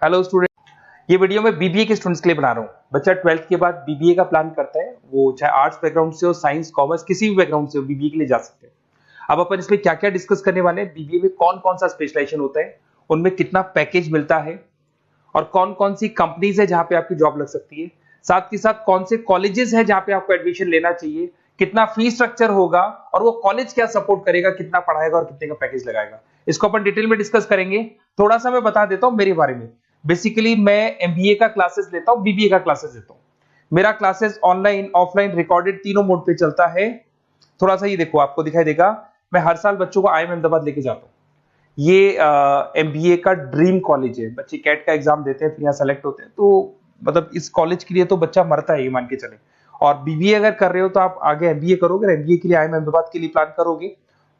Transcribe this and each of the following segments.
Hello student, ये video मैं BBA के स्टूडेंट्स के लिए बना रहा हूँ। बच्चा 12th के बाद बीबीए का प्लान करता है, वो चाहे आर्ट्स बैकग्राउंड से हो, साइंस, कॉमर्स, किसी भी बैकग्राउंड से हो, बीबीए के लिए जा सकते हैं। अब अपन इसमें क्या क्या डिस्कस करने वाले हैं, बीबीए में कौन कौन सा स्पेशलाइजेशन होता है, उनमें कितना पैकेज मिलता है और कौन कौन सी कंपनीज है जहां पे आपकी जॉब लग सकती है, साथ ही साथ कौन से कॉलेजेस है जहां पे आपको एडमिशन लेना चाहिए, कितना फी स्ट्रक्चर होगा और वो कॉलेज क्या सपोर्ट करेगा, कितना पढ़ाएगा और कितने का पैकेज लगाएगा, इसको अपन डिटेल में डिस्कस करेंगे। थोड़ा सा मैं बता देता हूं मेरे बारे में। बेसिकली मैं एमबीए का क्लासेस लेता हूं, बीबीए का क्लासेस लेता हूं। मेरा क्लासेस ऑनलाइन, ऑफलाइन, रिकॉर्डेड तीनों मोड पे चलता है। थोड़ा सा ये देखो, आपको दिखाई देगा, मैं हर साल बच्चों को आईएम अहमदाबाद लेके जाता हूँ। ये एमबीए का ड्रीम कॉलेज है। बच्चे कैट का एग्जाम देते हैं, फिर यहाँ सेलेक्ट होते हैं, तो मतलब इस कॉलेज के लिए तो बच्चा मरता है, ये मान के चले। और बीबीए अगर कर रहे हो तो आप आगे एमबीए करोगे, एमबीए के लिए आईएम अहमदाबाद के लिए प्लान करोगे,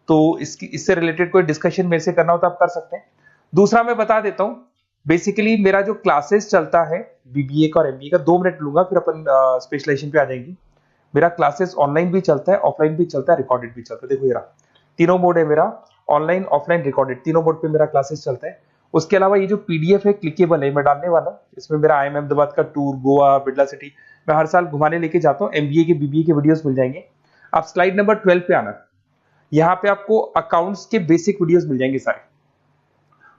तो इससे रिलेटेड कोई डिस्कशन मेरे से करना हो तो आप कर सकते हैं। दूसरा मैं बता देता हूँ, बेसिकली मेरा जो क्लासेस चलता है बीबीए का और एमबीए का, 2 मिनट लूंगा फिर अपन स्पेशलाइजेशन पे आ जाएंगे। मेरा क्लासेस ऑनलाइन भी चलता है, ऑफलाइन भी चलता है, रिकॉर्डेड भी चलता है। देखो ये रहा, तीनों मोड है मेरा, ऑनलाइन, ऑफलाइन, रिकॉर्डेड, तीनों मोड पे मेरा क्लासेस चलता है। उसके अलावा ये जो पीडीएफ है क्लिकेबल है, मैं डालने वाला हूँ। इसमें मेरा आईएम अहमदाबाद का टूर, गोवा, बिरला सिटी, मैं हर साल घुमाने लेके जाता हूँ। एमबीए के, बीबीए के वीडियोस मिल जाएंगे। आप स्लाइड नंबर 12 पे आना, यहाँ पे आपको अकाउंट्स के बेसिक वीडियोस मिल जाएंगे सारे।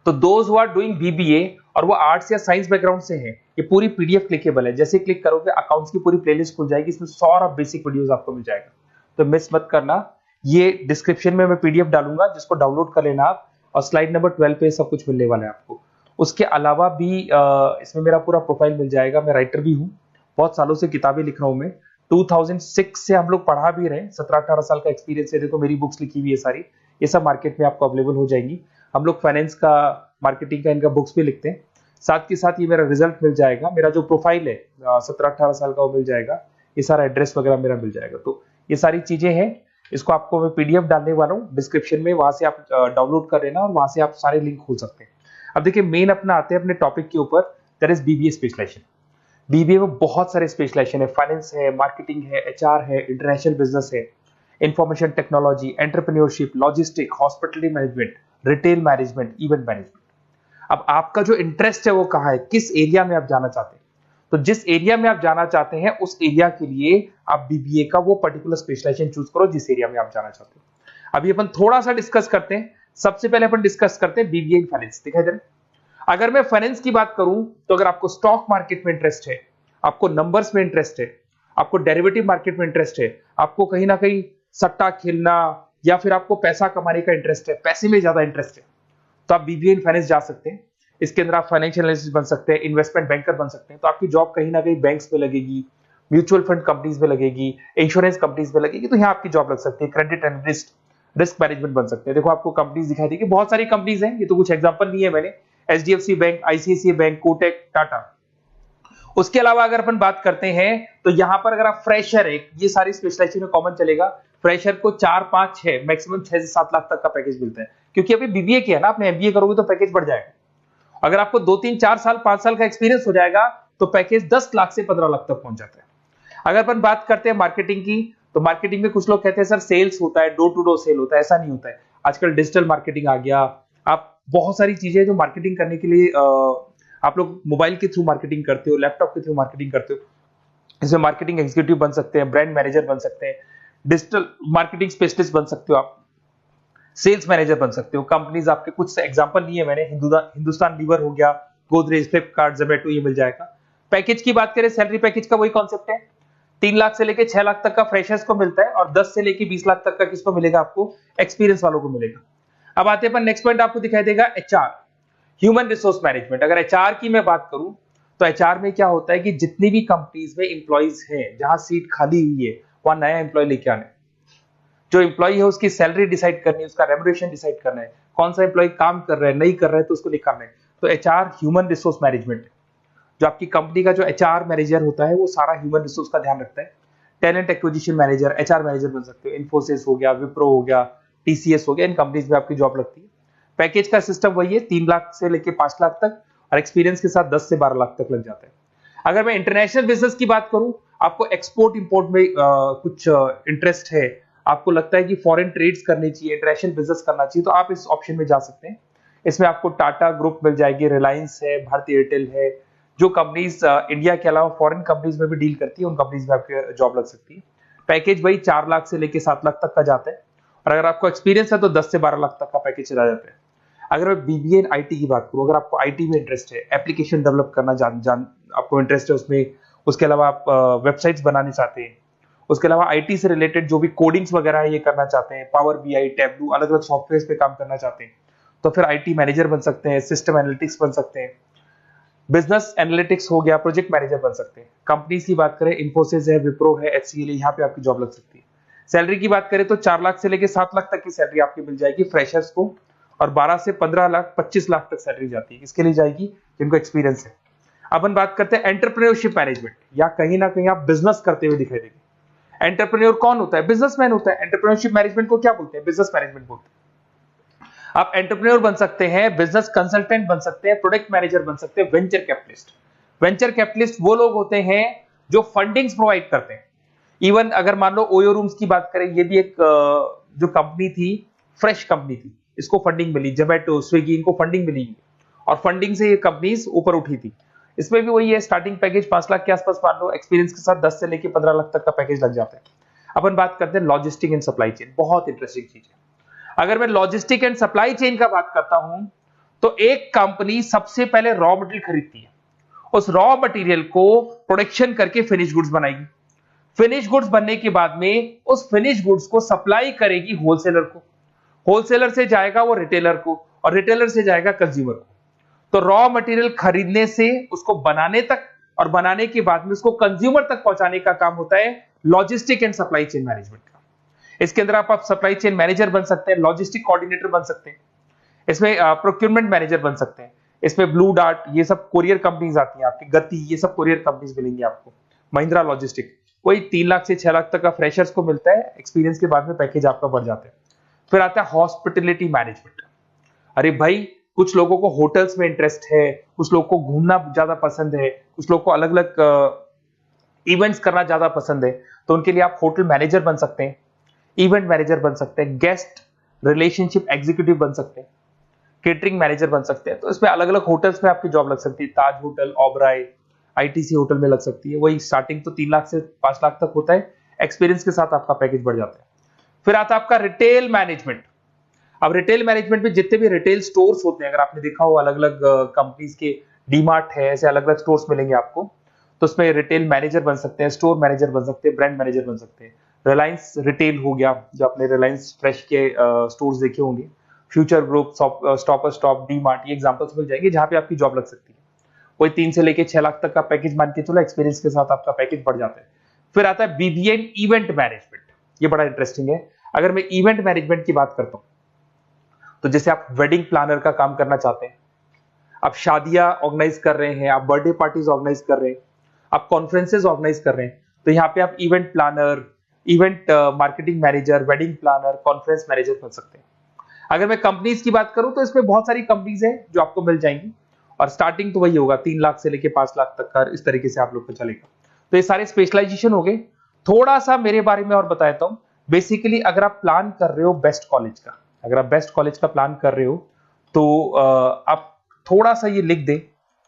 तो those who are doing BBA और वो आर्ट्स या साइंस बैकग्राउंड से हैं, ये पूरी पीडीएफ क्लिकेबल है। जैसे क्लिक करोगे अकाउंट्स की पूरी प्लेलिस्ट खुल जाएगी, इसमें सारा बेसिक वीडियोस आपको मिल जाएगा, तो मिस मत करना। ये डिस्क्रिप्शन में मैं पीडीएफ डालूंगा, जिसको डाउनलोड कर लेना आप, और स्लाइड नंबर 12 पे सब कुछ मिलने वाला है आपको। उसके अलावा भी इसमें मेरा पूरा प्रोफाइल मिल जाएगा। मैं राइटर भी हूँ, बहुत सालों से किताबें लिख रहा हूँ मैं। 2006 से हम लोग पढ़ा भी रहे, 17-18 साल का एक्सपीरियंस है। देखो मेरी बुक्स लिखी हुई है सारी, ये सब मार्केट में आपको अवेलेबल हो जाएंगी। हम लोग फाइनेंस का, मार्केटिंग का, इनका बुक्स भी लिखते हैं। साथ के साथ ये मेरा रिजल्ट मिल जाएगा, मेरा जो प्रोफाइल है 17-18 साल का वो मिल जाएगा, ये सारा एड्रेस वगैरह मेरा मिल जाएगा। तो ये सारी चीजें हैं, इसको आपको मैं पीडीएफ डालने वाला हूँ डिस्क्रिप्शन में, वहां से आप डाउनलोड कर लेना और वहां से आप सारे लिंक खोल सकते हैं। अब देखिए मेन अपना आते हैं अपने टॉपिक के ऊपर, that is BBA specialisation. BBA में बहुत सारे स्पेशलाइजेशन है, फाइनेंस है, मार्केटिंग है, एचआर है, इंटरनेशनल बिजनेस है, information technology, entrepreneurship, logistic, hospitality management, retail management, event management. अब आपका जो इंटरेस्ट है वो कहाँ है, किस एरिया में आप जाना चाहते हैं, तो जिस एरिया में आप जाना चाहते हैं उस एरिया के लिए आप बीबीए का वो पर्टिकुलर स्पेशलाइजेशन चूज करो जिस एरिया में आप जाना चाहते हो। अभी अपन थोड़ा सा डिस्कस करते हैं। सबसे पहले अपन डिस्कस करते हैं बीबीए इन फाइनेंस। दिखाई दे रहा है? अगर मैं फाइनेंस की बात करूं तो अगर आपको स्टॉक मार्केट में इंटरेस्ट है, आपको नंबर्स में इंटरेस्ट है, आपको डेरिवेटिव मार्केट में इंटरेस्ट है, आपको कहीं ना कहीं सट्टा खेलना या फिर आपको पैसा कमाने का इंटरेस्ट है, पैसे में ज्यादा इंटरेस्ट है, तो आप बीबीए इन फाइनेंस जा सकते हैं। इसके अंदर आप फाइनेंशियल एनालिस्ट बन सकते हैं, इन्वेस्टमेंट बैंकर बन सकते हैं। तो आपकी जॉब कहीं ना कहीं बैंक्स में लगेगी, म्यूचुअल फंड कंपनीज में लगेगी, इंश्योरेंस कंपनीज में लगेगी, तो यहाँ आपकी जॉब लग सकती है। क्रेडिट एनालिस्ट, रिस्क मैनेजमेंट बन सकते हैं। देखो आपको कंपनीज दिखाई देगी, बहुत सारी कंपनीज हैं, ये तो कुछ एग्जांपल नहीं है मैंने, HDFC bank, ICICI bank, Kotak, Tata. उसके अलावा अगर अपन बात करते हैं तो यहां पर अगर आप फ्रेशर है, ये सारी स्पेशलाइजेशन में कॉमन चलेगा। फ्रेशर को 4, 5, 6, मैक्सिमम 6 से 7 लाख तक का पैकेज मिलता है, क्योंकि अभी बीबीए किया ना आपने, एमबीए करोगे तो पैकेज बढ़ जाएगा। अगर आपको 2, 3, 4 साल, 5 साल का एक्सपीरियंस हो जाएगा तो पैकेज 10 लाख से 15 लाख तक पहुंच जाता है। अगर अपन बात करते हैं मार्केटिंग की, तो मार्केटिंग में कुछ लोग कहते हैं सर सेल्स होता है, डोर टू डोर सेल होता है, ऐसा नहीं होता है। आजकल डिजिटल मार्केटिंग आ गया, आप बहुत सारी चीजें जो मार्केटिंग करने के लिए आप लोग मोबाइल के थ्रू मार्केटिंग करते हो, लैपटॉप के थ्रू मार्केटिंग करते हो। इसमें मार्केटिंग एग्जीक्यूटिव बन सकते हैं, ब्रांड मैनेजर बन सकते हैं, डिजिटल मार्केटिंग स्पेशलिस्ट बन सकते हो, आप सेल्स मैनेजर बन सकते हो। कंपनीज आपके कुछ एग्जांपल लिए मैंने, हिंदुस्तान लीवर हो गया, गोदरेज, फ्लिपकार्ट, जोमेटो, ये मिल जाएगा। पैकेज की बात करें, सैलरी पैकेज का वही कॉन्सेप्ट है, 3 लाख से लेके 6 लाख तक का फ्रेशर्स को मिलता है, और 10 से लेके 20 लाख तक का किसको मिलेगा, आपको एक्सपीरियंस वालों को मिलेगा। अब आते हैं नेक्स्ट पॉइंट, आपको दिखाई देगा एचआर, ह्यूमन रिसोर्स मैनेजमेंट। अगर एचआर की मैं बात करूं तो एचआर में क्या होता है कि जितनी भी कंपनीज में इंप्लॉइज हैं, जहां सीट खाली हुई है वहां नया इंप्लॉय लेके आना है। जो इंप्लॉय है उसकी सैलरी डिसाइड करनी है, उसका रेम्युनरेशन डिसाइड करना है, कौन सा इंप्लॉय काम कर रहा है, नहीं कर रहा है तो उसको निकालना है। तो एचआर ह्यूमन रिसोर्स मैनेजमेंट, जो आपकी कंपनी का जो एचआर मैनेजर होता है वो सारा ह्यूमन रिसोर्स का ध्यान रखता है। Talent acquisition manager, HR manager बन सकते हो। इन्फोसिस हो गया, विप्रो हो गया, टीसीएस हो गया, इन कंपनीज में आपकी जॉब लगती है। पैकेज का सिस्टम वही है, 3 लाख से लेके 5 लाख तक, और एक्सपीरियंस के साथ 10 से 12 लाख तक लग जाता है। अगर मैं इंटरनेशनल बिजनेस की बात करूं, आपको एक्सपोर्ट इंपोर्ट में कुछ इंटरेस्ट है, आपको लगता है कि फॉरेन ट्रेड्स करनी चाहिए, इंटरनेशनल बिजनेस करना चाहिए, तो आप इस ऑप्शन में जा सकते हैं। इसमें आपको टाटा ग्रुप मिल जाएगी, रिलायंस है, भारतीय एयरटेल है, जो कंपनीज इंडिया के अलावा फॉरेन कंपनीज में भी डील करती है, उन कंपनीज में आपकी जॉब लग सकती है। पैकेज वही 4 लाख से लेके 7 लाख तक का जाता है, और अगर आपको एक्सपीरियंस है तो 10 से 12 लाख तक का पैकेज चला जाता है। अगर मैं बीबीए एंड आईटी की बात करूं, अगर आपको आईटी में इंटरेस्ट है, एप्लीकेशन डेवलप करना आपको इंटरेस्ट है उसमें, उसके अलावा आप वेबसाइट्स बनाने चाहते हैं, उसके अलावा आईटी से रिलेटेड जो भी कोडिंग्स वगैरह है ये करना चाहते हैं, पावर बीआई, टैबलू, अलग अलग सॉफ्टवेयर पे काम करना चाहते हैं, तो फिर आईटी मैनेजर बन सकते हैं, सिस्टम एनालिटिक्स बन सकते हैं, बिजनेस एनालिटिक्स हो गया, प्रोजेक्ट मैनेजर बन सकते हैं। कंपनी की बात करें, इन्फोसिस है, विप्रो है, एचसीएल है, यहाँ पे आपकी जॉब लग सकती है। सैलरी की बात करें तो 4 लाख से लेके 7 लाख तक की सैलरी आपकी मिल जाएगी फ्रेशर्स को, और 12 से 15 लाख 25 लाख तक सैलरी जाती है। किसके लिए जाएगी? जिनको एक्सपीरियंस है। अपन बात करते हैं एंटरप्रेन्योरशिप मैनेजमेंट, या कहीं ना कहीं आप बिजनेस करते हुए दिखाई देंगे। एंटरप्रेन्योर कौन होता है? बिजनेसमैन होता है। एंटरप्रेन्योरशिप मैनेजमेंट को क्या बोलते हैं? बिजनेस मैनेजमेंट बोलते हैं। आप एंटरप्रेन्योर बन सकते हैं, बिजनेस कंसल्टेंट बन सकते हैं, प्रोडक्ट मैनेजर बन सकते हैं, वेंचर कैपिटलिस्ट। वेंचर कैपिटलिस्ट वो लोग होते हैं जो फंडिंग्स प्रोवाइड करते हैं। इवन अगर मान लो ओयो रूम्स की बात करें, ये भी एक जो कंपनी थी, फ्रेश कंपनी थी, इसको फंडिंग मिली, जोमेटो, स्विगी, इनको फंडिंग मिली, और फंडिंग से ये कंपनीज ऊपर उठी थी। इसमें भी वही है, स्टार्टिंग पैकेज 5 लाख के आसपास मान लो, एक्सपीरियंस के साथ 10 से लेके 15 लाख तक का पैकेज लग जाता है। अपन बात करते हैं लॉजिस्टिक एंड सप्लाई चेन, बहुत इंटरेस्टिंग चीज है। अगर मैं लॉजिस्टिक एंड सप्लाई चेन का बात करता हूं, तो एक कंपनी सबसे पहले रॉ मटेरियल खरीदती है, उस रॉ मटेरियल को प्रोडक्शन करके फिनिश गुड्स बनाएगी। फिनिश गुड्स बनने के बाद में उस फिनिश गुड्स को सप्लाई करेगी होलसेलर को, होलसेलर से जाएगा वो रिटेलर को, और रिटेलर से जाएगा कंज्यूमर को। तो रॉ मटेरियल खरीदने से उसको बनाने तक, और बनाने के बाद में उसको कंज्यूमर तक पहुंचाने का काम होता है logistic and supply chain management का। इसके अंदर आप सप्लाई चेन मैनेजर बन सकते हैं, लॉजिस्टिक कोऑर्डिनेटर बन सकते हैं, इसमें प्रोक्योरमेंट मैनेजर बन सकते हैं, इसमें ब्लू डार्ट, ये सब कोरियर कंपनीज आती हैं आपकी, गति, ये सब कोरियर कंपनीज मिलेंगी आपको, महिंद्रा लॉजिस्टिक। कोई 3 लाख से 6 लाख तक का फ्रेशर्स को मिलता है, एक्सपीरियंस के बाद में पैकेज आपका बढ़ जाता है। फिर आता है हॉस्पिटलिटी मैनेजमेंट। अरे भाई, कुछ लोगों को होटल्स में इंटरेस्ट है, कुछ लोगों को घूमना ज्यादा पसंद है, कुछ लोगों को अलग अलग इवेंट्स करना ज्यादा पसंद है, तो उनके लिए आप होटल मैनेजर बन सकते हैं, इवेंट मैनेजर बन सकते हैं, गेस्ट रिलेशनशिप एग्जीक्यूटिव बन सकते हैं, केटरिंग मैनेजर बन सकते हैं। तो इसमें अलग अलग होटल्स में आपकी जॉब लग सकती है, ताज होटल, ओबराय, आईटीसी होटल में लग सकती है। वही स्टार्टिंग तो 3 लाख से 5 लाख तक होता है, एक्सपीरियंस के साथ आपका पैकेज बढ़ जाता है। फिर आता है आपका रिटेल मैनेजमेंट। अब रिटेल मैनेजमेंट में जितने भी रिटेल स्टोर्स होते हैं, अगर आपने देखा हो अलग अलग कंपनीज के, डीमार्ट है, ऐसे अलग अलग स्टोर्स मिलेंगे आपको, तो उसमें रिटेल मैनेजर बन सकते हैं, स्टोर मैनेजर बन सकते हैं, ब्रांड मैनेजर बन सकते हैं। रिलायंस रिटेल हो गया, जो आपने रिलायंस फ्रेश के स्टोर्स देखे होंगे, future group, stopper stop, D mart, ये एग्जांपल्स मिल जाएंगे जहां पे आपकी जॉब लग सकती है। कोई 3 से लेके 6 लाख तक का पैकेज मान के चलो, एक्सपीरियंस के साथ आपका पैकेज बढ़ जाता है। फिर आता है बीबीए इवेंट मैनेजमेंट, ये बड़ा इंटरेस्टिंग है। अगर मैं इवेंट मैनेजमेंट की बात करता हूं, तो जैसे आप वेडिंग प्लानर का काम करना चाहते हैं, आप शादियां ऑर्गेनाइज कर रहे हैं, आप बर्थडे पार्टीज ऑर्गेनाइज कर रहे हैं, आप कॉन्फ्रेंसेज ऑर्गेनाइज कर रहे हैं, तो यहाँ पे आप event planner, event marketing manager, wedding planner, conference manager बन सकते हैं। अगर मैं कंपनीज की बात करूं, तो इसमें बहुत सारी कंपनीज हैं जो आपको मिल जाएंगी, और स्टार्टिंग तो वही होगा 3 लाख से लेके 5 लाख तक का, इस तरीके से आप लोग को चलेगा। तो ये सारे स्पेशलाइजेशन हो गए। थोड़ा सा मेरे बारे में और बताता हूं। बेसिकली अगर आप प्लान कर रहे हो बेस्ट कॉलेज का, अगर आप बेस्ट कॉलेज का प्लान कर रहे हो, तो आप थोड़ा सा ये लिख दें।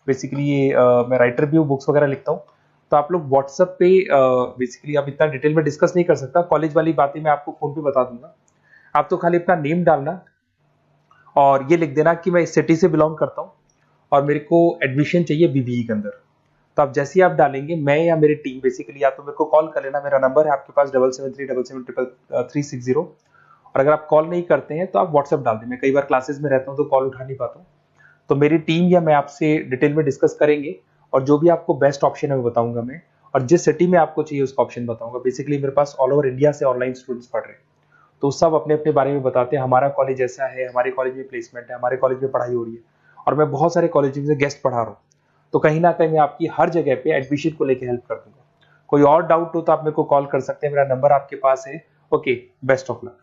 बेसिकली ये मैं राइटर भी हूँ, बुक्स वगैरह लिखता हूँ, तो आप लोग व्हाट्सएप पे, बेसिकली आप इतना डिटेल में डिस्कस नहीं कर सकता, कॉलेज वाली बातें मैं आपको फोन पे बता दूंगा। आप तो खाली अपना नेम डालना और ये लिख देना कि मैं इस सिटी से बिलोंग करता हूँ और मेरे को एडमिशन चाहिए बीबीई के अंदर। तो आप जैसे ही आप डालेंगे, मैं या मेरी टीम बेसिकली, या तो मेरे को कॉल कर लेना, मेरा नंबर है आपके पास 7737773360। और अगर आप कॉल नहीं करते हैं तो आप व्हाट्सएप डाल दें। मैं कई बार क्लासेस में रहता हूँ तो कॉल उठा नहीं पाता हूँ, तो मेरी टीम या मैं आपसे डिटेल में डिस्कस करेंगे, और जो भी आपको बेस्ट ऑप्शन है वो बताऊंगा मैं, और जिस सिटी में आपको चाहिए उसका ऑप्शन बताऊंगा। बेसिकली मेरे पास ऑल ओवर इंडिया से ऑनलाइन स्टूडेंट्स पढ़ रहे हैं, तो सब अपने अपने बारे में बताते हैं, हमारा कॉलेज ऐसा है, हमारे कॉलेज में प्लेसमेंट है, हमारे कॉलेज में पढ़ाई हो रही है, और मैं बहुत सारे कॉलेज में गेस्ट पढ़ा रहा हूँ। तो कहीं ना कहीं मैं आपकी हर जगह पे एडमिशन को लेकर हेल्प कर दूंगा। कोई और डाउट हो तो आप मेरे को कॉल कर सकते हैं, मेरा नंबर आपके पास है। Okay, best of luck.